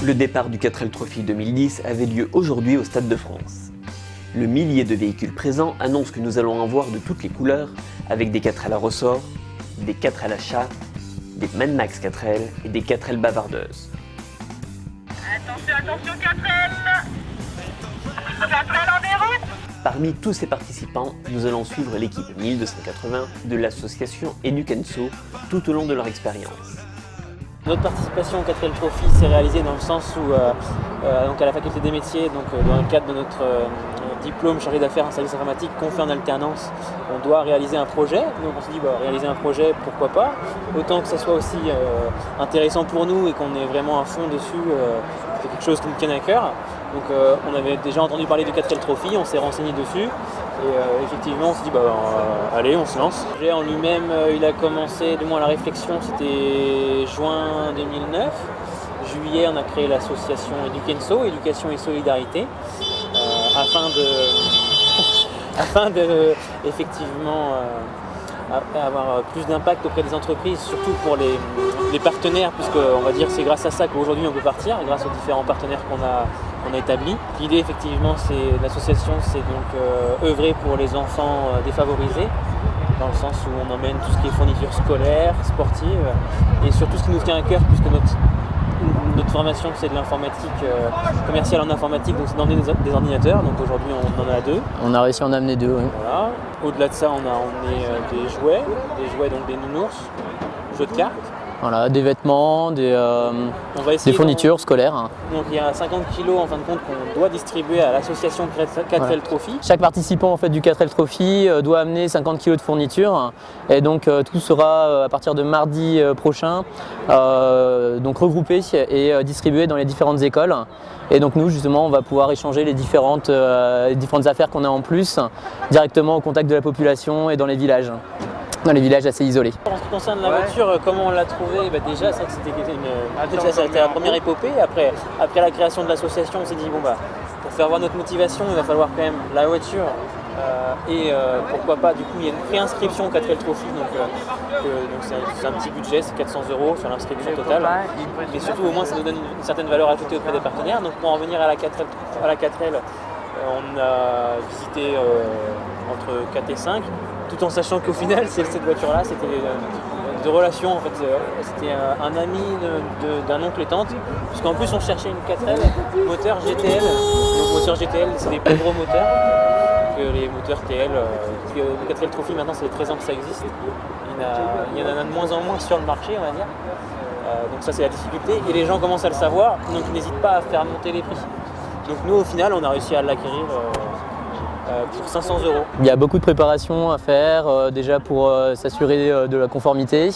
Le départ du 4L Trophy 2010 avait lieu aujourd'hui au Stade de France. Le millier de véhicules présents annonce que nous allons en voir de toutes les couleurs, avec des 4L à ressort, des 4L à chat, des Mad Max 4L et des 4L bavardeuses. Attention, attention, 4L 4L en déroute. Parmi tous ces participants, nous allons suivre l'équipe 1280 de l'association Edukenso tout au long de leur expérience. Notre participation au 4L Trophy s'est réalisée dans le sens où, donc à la faculté des métiers, donc, dans le cadre de notre diplôme chargé d'affaires en service informatique qu'on fait en alternance, on doit réaliser un projet. Donc on s'est dit, réaliser un projet, pourquoi pas, autant que ça soit aussi intéressant pour nous et qu'on ait vraiment à fond dessus, c'est quelque chose qui nous tienne à cœur. Donc on avait déjà entendu parler du 4L Trophy, on s'est renseigné dessus. Et effectivement, on s'est dit, allez, on se lance. Le projet en lui-même, il a commencé, du moins la réflexion, c'était juin 2009. Juillet, on a créé l'association Edukenso, Éducation et Solidarité, afin de effectivement avoir plus d'impact auprès des entreprises, surtout pour les partenaires, puisqu'on va dire c'est grâce à ça qu'aujourd'hui on peut partir, grâce aux différents partenaires qu'on a établis. L'idée effectivement, c'est l'association, c'est donc œuvrer pour les enfants défavorisés, dans le sens où on emmène tout ce qui est fournitures scolaires, sportives, et surtout ce qui nous tient à cœur, puisque notre formation c'est de l'informatique commerciale en informatique, donc c'est d'emmener des ordinateurs, donc aujourd'hui on en a 2. On a réussi à en amener 2, oui. Voilà. Au-delà de ça, on a emmené des jouets donc des nounours, jeux de cartes. Voilà, des vêtements, des fournitures scolaires. Donc il y a 50 kg en fin de compte qu'on doit distribuer à l'association 4L Trophy. Chaque participant en fait, du 4L Trophy doit amener 50 kg de fournitures. Et donc tout sera à partir de mardi prochain donc regroupé et distribué dans les différentes écoles. Et donc nous justement on va pouvoir échanger les différentes affaires qu'on a en plus directement au contact de la population et dans les villages assez isolés. En ce qui concerne la voiture, comment on l'a trouvée, déjà c'est vrai que c'était la première épopée. Après la création de l'association, on s'est dit pour faire voir notre motivation, il va falloir quand même la voiture. Et pourquoi pas, du coup il y a une préinscription au 4L Trophy, donc c'est un petit budget, c'est 400 € sur l'inscription totale, mais surtout au moins ça nous donne une certaine valeur ajoutée auprès des partenaires. Donc pour en venir à la 4L, on a visité entre 4 et 5, tout en sachant qu'au final cette voiture là c'était de relations, en fait c'était un ami d'un oncle et tante, puisqu'en plus on cherchait une 4L moteur GTL. Donc moteur GTL c'est des plus gros moteurs que les moteurs TL. Le 4L Trophy maintenant c'est 13 ans que ça existe, il y en a de moins en moins sur le marché, on va dire. Donc ça c'est la difficulté et les gens commencent à le savoir, donc ils n'hésitent pas à faire monter les prix. Donc nous au final on a réussi à l'acquérir pour 500 €. Il y a beaucoup de préparation à faire, déjà pour s'assurer de la conformité,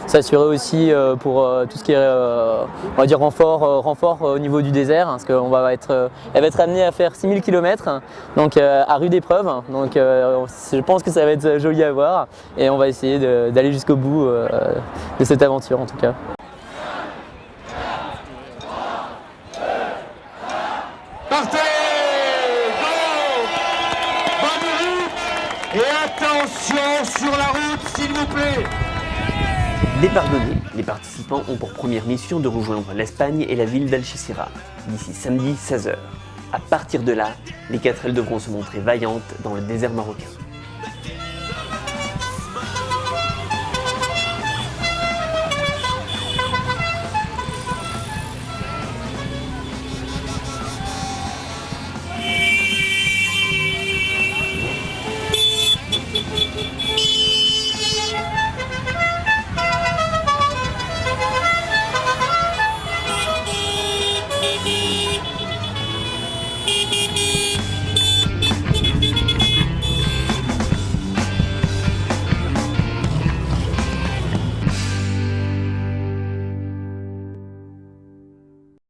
s'assurer aussi pour tout ce qui est on va dire renfort au niveau du désert, parce qu'elle va être amenée à faire 6000 km, donc à rude épreuve, donc je pense que ça va être joli à voir et on va essayer d'aller jusqu'au bout de cette aventure en tout cas. Partez! Et attention sur la route, s'il vous plaît! Départ donné, les participants ont pour première mission de rejoindre l'Espagne et la ville d'Algeciras, d'ici samedi 16 h. À partir de là, les 4L devront se montrer vaillantes dans le désert marocain.